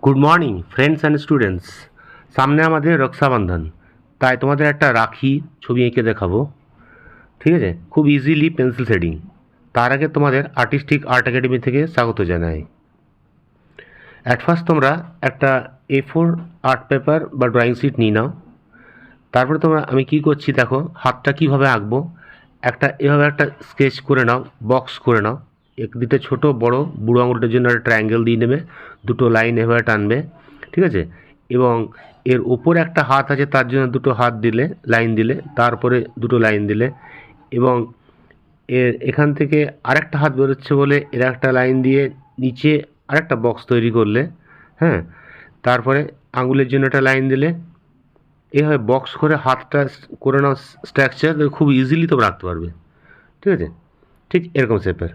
Good morning friends and students. সামনে আমাদের রক্ষাবন্ধন, তাই তোমাদের একটা রাখি ছবি এঁকে দেখাবো। ঠিক আছে, খুব ইজিলি পেন্সিল শেডিং। তার আগে তোমাদের আর্টিস্টিক আর্ট একাডেমি থেকে স্বাগত জানাই। অ্যাট ফার্স্ট তোমরা একটা A4 আর্ট পেপার বা ড্রয়িং শিট নিয়ে নাও। তারপরে আমি কি করছি দেখো, হাতটা কিভাবে আঁকবো। এভাবে একটা স্কেচ করে নাও, বক্স করে নাও। দুটো ছোটো বড় বুড়ো আঙুলটার জন্য একটা ট্রায়াঙ্গেল দিয়ে নেবে, দুটো লাইন এভাবে টানবে। ঠিক আছে, এবং এর ওপরে একটা হাত আছে, তার জন্য দুটো হাত দিলে, লাইন দিলে, তারপরে দুটো লাইন দিলে, এবং এখান থেকে আরেকটা হাত বেরোচ্ছে বলে এর একটা লাইন দিয়ে নিচে আরেকটা বক্স তৈরি করলে, হ্যাঁ, তারপরে আঙুলের জন্য একটা লাইন দিলে, এইভাবে বক্স করে হাতটা করে নাও স্ট্রাকচার, খুব ইজিলি তোমরা রাখতে পারবে। ঠিক আছে, ঠিক এরকম শেপের।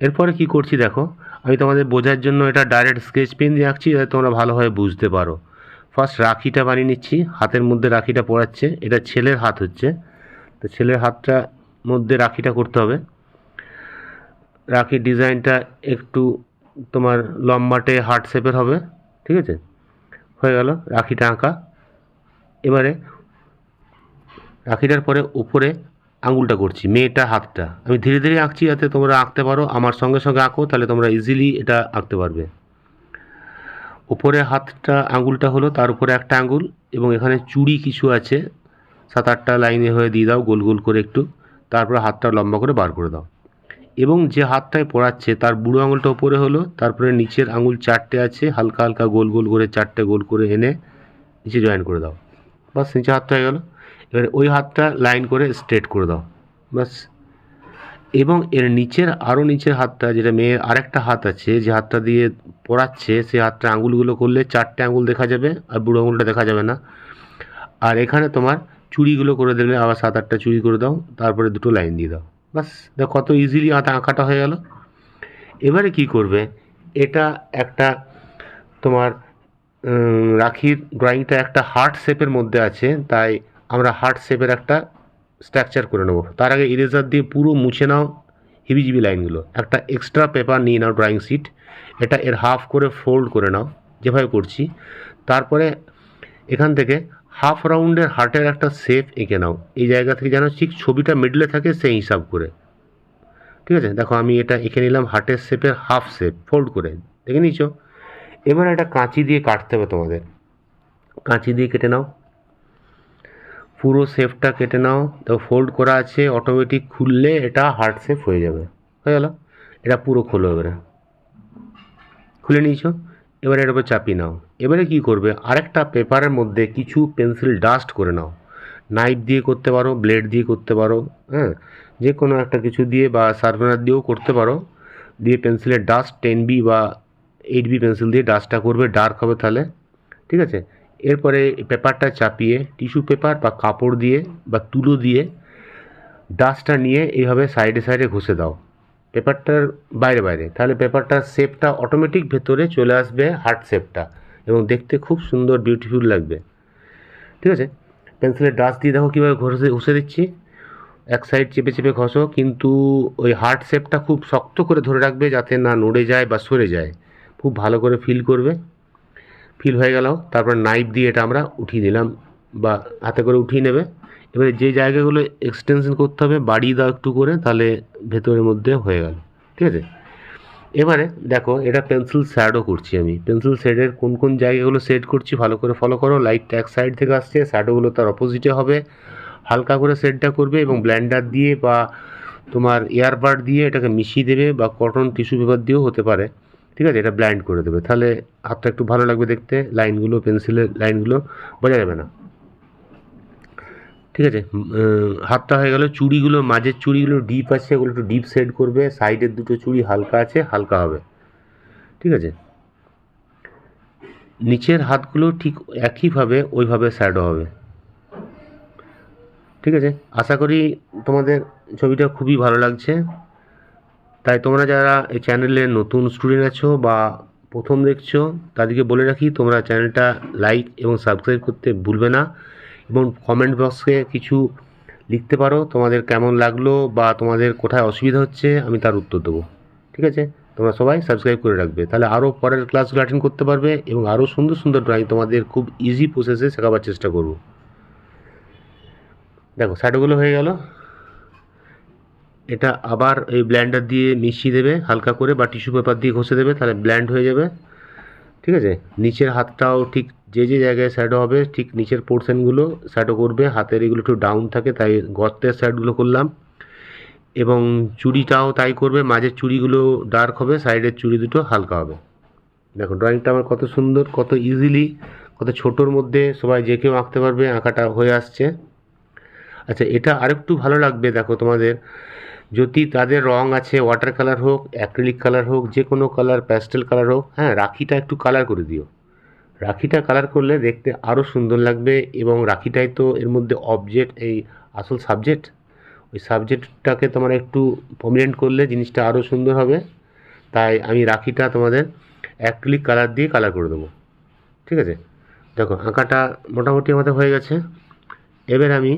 এরপরে কি করছি দেখো, আমি তোমাদের বোঝার জন্য এটা ডাইরেক্ট স্কেচ পেন দিয়ে আঁকছি যাতে তোমরা ভালোভাবে বুঝতে পারো। ফার্স্ট রাখিটা বানিয়ে নিচ্ছি, হাতের মধ্যে রাখিটা পড়াচ্ছে, এটা ছেলের হাত হচ্ছে, তো ছেলের হাতটা মধ্যে রাখিটা করতে হবে। রাখির ডিজাইনটা একটু তোমার লম্বাটে হার্ট শেপের হবে। ঠিক আছে, হয়ে গেল রাখিটা আঁকা। এবারে রাখিটার পরে উপরে আঙুলটা করছি, মেয়েটা হাতটা আমি ধীরে ধীরে আঁকছি যাতে তোমরা আঁকতে পারো, আমার সঙ্গে সঙ্গে আঁকো, তাহলে তোমরা ইজিলি এটা আঁকতে পারবে। উপরে হাতটা আঙুলটা হলো, তার উপরে একটা আঙুল, এবং এখানে চুড়ি কিছু আছে, 7-8টা লাইনে হয়ে দিয়ে দাও গোল গোল করে একটু। তারপরে হাতটা লম্বা করে বার করে দাও, এবং যে হাতটায় পড়াচ্ছে তার বুড়ো আঙুলটা উপরে হলো, তারপরে নিচের আঙুল 4টে আছে, হালকা হালকা গোল গোল করে 4টে গোল করে এনে নিচে জয়েন করে দাও। বাস, নিচে হাতটা হয়ে গেল। এবারে ওই হাতটা লাইন করে স্ট্রেট করে দাও, বাস। এবং এর নিচের আরও নিচের হাতটা, যেটা মেয়ের আরেকটা হাত আছে, যে হাতটা দিয়ে পড়াচ্ছে, সেই হাতটা আঙুলগুলো করলে 4টে আঙুল দেখা যাবে, আর বুড়ো আঙুলটা দেখা যাবে না। আর এখানে তোমার চুড়িগুলো করে দিলে আবার 7-8টা চুড়ি করে দাও, তারপরে দুটো লাইন দিয়ে দাও, বাস। দেখো কত ইজিলি আঁকাটা হয়ে গেল। এবারে কি করবে, এটা একটা তোমার রাখির ড্রয়িংটা একটা হার্ট শেপের মধ্যে আছে, তাই আমরা হার্ট শেপের একটা স্ট্রাকচার করে নেব। তার আগে ইরেজার দিয়ে পুরো মুছে নাও হিবিজিবি লাইনগুলো। একটা এক্সট্রা পেপার নিয়ে নাও, ড্রয়িং শিট, এটা এর হাফ করে ফোল্ড করে নাও যেভাবে করছি। তারপরে এখান থেকে হাফ রাউন্ডের হার্টের একটা শেপ এঁকে নাও, এই জায়গা থেকে যেন ঠিক ছবিটা মিডলে থাকে সেই হিসাব করে। ঠিক আছে, দেখো আমি এটা এঁকে নিলাম হার্টের শেপের হাফ শেপ ফোল্ড করে, দেখে নিচ্ছ। এবার একটা কাঁচি দিয়ে কাটতে হবে তোমাদের, কাঁচি দিয়ে কেটে নাও, পুরো শেপটা কেটে নাও। তো ফোল্ড করা আছে, অটোমেটিক খুললে এটা হার্ট শেপ হয়ে যাবে। হয়ে গেল, এটা পুরো খোলো, এবারে খুলে নিয়েছো। এবারে এর উপর চাপিয়ে নাও। এবারে কি করবে, আরেকটা পেপারের মধ্যে কিছু পেন্সিল ডাস্ট করে নাও। নাইফ দিয়ে করতে পারো, ব্লেড দিয়ে করতে পারো, হ্যাঁ, যে কোনো একটা কিছু দিয়ে, বা শার্পনার দিয়েও করতে পারো। দিয়ে পেন্সিলের ডাস্ট 10B বা 8B পেন্সিল দিয়ে ডাস্টটা করবে, ডার্ক হবে তাহলে। ঠিক আছে, এরপরে পেপারটা চাপিয়ে টিস্যু পেপার বা কাপড় দিয়ে বা তুলো দিয়ে ডাস্টটা নিয়ে এইভাবে সাইডে সাইডে ঘষে দাও পেপারটার বাইরে বাইরে, তাহলে পেপারটার শেপটা অটোমেটিক ভেতরে চলে আসবে, হার্ট শেপটা, এবং দেখতে খুব সুন্দর বিউটিফুল লাগবে। ঠিক আছে, পেন্সিলের ডাস্ট দিয়ে দেখো কীভাবে ঘষে দিচ্ছি, এক সাইড চেপে চেপে ঘষো, কিন্তু ওই হার্ট শেপটা খুব শক্ত করে ধরে রাখবে যাতে না নড়ে যায় বা সরে যায়, খুব ভালো করে ফিল করবে। ফিল হয়ে গেল, তারপর নাইফ দিয়ে এটা আমরা উঠিয়ে দিলাম, বা হাতে করে উঠিয়ে নেবে। এবারে যে জায়গাগুলো এক্সটেনশন করতে হবে বাড়িয়ে দাও একটু করে, তাহলে ভেতরের মধ্যে হয়ে গেল। ঠিক আছে, এবারে দেখো এটা পেন্সিল শ্যাডো করছি আমি। পেন্সিল শেডের কোন কোন জায়গাগুলো শেড করছি ভালো করে ফলো করো। লাইটটা এক সাইড থেকে আসছে, শ্যাডোগুলো তার অপোজিটে হবে, হালকা করে শেডটা করবে, এবং ব্লেন্ডার দিয়ে বা তোমার এয়ারবাড দিয়ে এটাকে মিশিয়ে দেবে, বা কটন টিস্যু পেপার দিয়েও হতে পারে। ঠিক আছে, এটা ব্লাইন্ড করে দেবে, তাহলে হাতটা একটু ভালো লাগবে দেখতে, লাইনগুলো পেন্সিলের লাইনগুলো বোঝা যাবে না। ঠিক আছে, হাতটা হয়ে গেল। চুড়িগুলো, মাঝের চুড়িগুলো ডিপ আছে, এগুলো একটু ডিপ শেড করবে, সাইডের দুটো চুড়ি হালকা আছে, হালকা হবে। ঠিক আছে, নিচের হাতগুলো ঠিক একইভাবে ওইভাবে শ্যাডো হবে। ঠিক আছে, আশা করি তোমাদের ছবিটা খুবই ভালো লাগছে। তাই তোমরা যারা এই চ্যানেলে নতুন স্টুডেন্ট আছো বা প্রথম দেখছো, তাদেরকে বলে রাখি তোমরা চ্যানেলটা লাইক এবং সাবস্ক্রাইব করতে ভুলবে না, এবং কমেন্ট বক্সে কিছু লিখতে পারো তোমাদের কেমন লাগলো বা তোমাদের কোথায় অসুবিধা হচ্ছে, আমি তার উত্তর দেবো। ঠিক আছে, তোমরা সবাই সাবস্ক্রাইব করে রাখবে, তাহলে আরও পরের ক্লাসগুলো অ্যাটেন্ড করতে পারবে এবং আরও সুন্দর সুন্দর ড্রয়িং তোমাদের খুব ইজি প্রসেসে শেখাবার চেষ্টা করব। দেখো শ্যাডোগুলো হয়ে গেল। এটা আবার এই ব্লেন্ডার দিয়ে মিশিয়ে দেবে হালকা করে, বা টিস্যু পেপার দিয়ে ঘষে দেবে, তাহলে ব্লেন্ড হয়ে যাবে। ঠিক আছে, নিচের হাতটাও ঠিক যে যে জায়গায় শ্যাডো হবে ঠিক নিচের পোর্শনগুলো শ্যাডো করবে। হাতের এগুলো একটু ডাউন থাকে তাই গর্তের শ্যাডোগুলো করলাম, এবং চুড়িটাও তাই করবে। মাঝের চুড়িগুলো ডার্ক হবে, সাইডের চুড়ি দুটো হালকা হবে। দেখো ড্রয়িংটা আমার কত সুন্দর, কত ইজিলি, কত ছোটোর মধ্যে সবাই যে কেউ আঁকতে পারবে, আঁকাটা হয়ে আসছে। আচ্ছা, এটা আরেকটু ভালো লাগবে দেখো তোমাদের, যদি তাদের রং আছে, ওয়াটার কালার হোক, অ্যাক্রিলিক কালার হোক, যে কোনো কালার, প্যাস্টেল কালার হোক, হ্যাঁ রাখিটা একটু কালার করে দিও। রাখিটা কালার করলে দেখতে আরও সুন্দর লাগবে, এবং রাখিটাই তো এর মধ্যে অবজেক্ট, এই আসল সাবজেক্ট। ওই সাবজেক্টটাকে তোমরা একটু প্রমিনেন্ট করলে জিনিসটা আরও সুন্দর হবে। তাই আমি রাখিটা তোমাদের অ্যাক্রিলিক কালার দিয়ে কালার করে দেবো। ঠিক আছে, দেখো আঁকাটা মোটামুটি আমাদের হয়ে গেছে। এবার আমি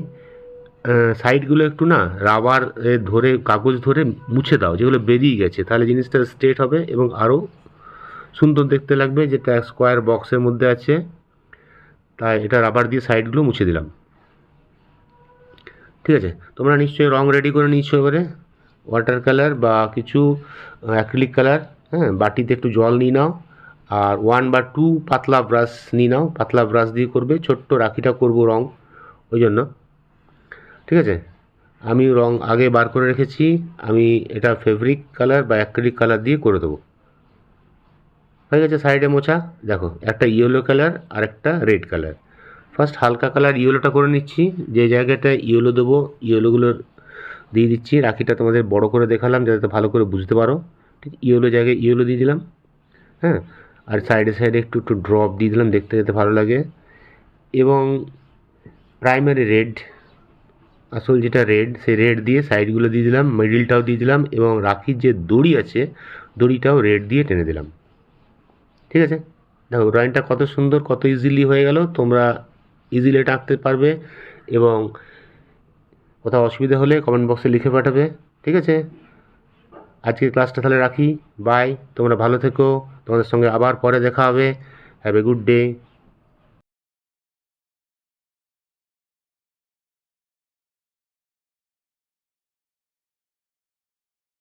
সাইডগুলো একটু না রাবার ধরে, কাগজ ধরে মুছে দাও, যেগুলো বেরিয়ে গেছে, তাহলে জিনিসটা স্ট্রেট হবে এবং আরও সুন্দর দেখতে লাগবে। যেটা স্কোয়ার বক্সের মধ্যে আছে, তাই এটা রাবার দিয়ে সাইডগুলো মুছে দিলাম। ঠিক আছে, তোমরা নিশ্চয়ই রং রেডি করে নিচ্ছো এবারে, ওয়াটার কালার বা কিছু অ্যাক্রিলিক কালার। হ্যাঁ, বাটিতে একটু জল নিয়ে নাও, আর 1 বা 2 পাতলা ব্রাশ নিয়ে নাও। পাতলা ব্রাশ দিয়ে করবে, ছোট্ট রাখিটা করব রং, ওই জন্য। ঠিক আছে, আমি রং আগে বার করে রেখেছি, আমি এটা ফেব্রিক কালার বা অ্যাক্রিলিক কালার দিয়ে করে দেবো। হয়ে গেছে সাইডে মোছা। দেখো একটা ইয়েলো কালার আর একটা রেড কালার। ফার্স্ট হালকা কালার ইয়েলোটা করে নিচ্ছি, যে জায়গাটায় ইয়েলো দেবো ইয়েলোগুলো দিয়ে দিচ্ছি। রাখিটা তোমাদের বড় করে দেখালাম যাতে ভালো করে বুঝতে পারো। ঠিক ইয়েলো জায়গায় ইয়েলো দিয়ে দিলাম। হ্যাঁ, আর সাইডে সাইডে একটু একটু ড্রপ দিয়ে দিলাম, দেখতে যাতে ভালো লাগে। এবং প্রাইমারি রেড, আসল যেটা রেড, সেই রেড দিয়ে সাইডগুলো দিয়ে দিলাম, মিডিলটাও দিয়ে দিলাম, এবং রাখির যে দড়ি আছে দড়িটাও রেড দিয়ে টেনে দিলাম। ঠিক আছে, দেখো ড্রয়িংটা কত সুন্দর, কত ইজিলি হয়ে গেল। তোমরা ইজিলি এটা আঁকতে পারবে, এবং কোথাও অসুবিধা হলে কমেন্ট বক্সে লিখে পাঠাবে। ঠিক আছে, আজকের ক্লাসটা তাহলে রাখি। বাই, তোমরা ভালো থেকো, তোমাদের সঙ্গে আবার পরে দেখা হবে। Have a good day.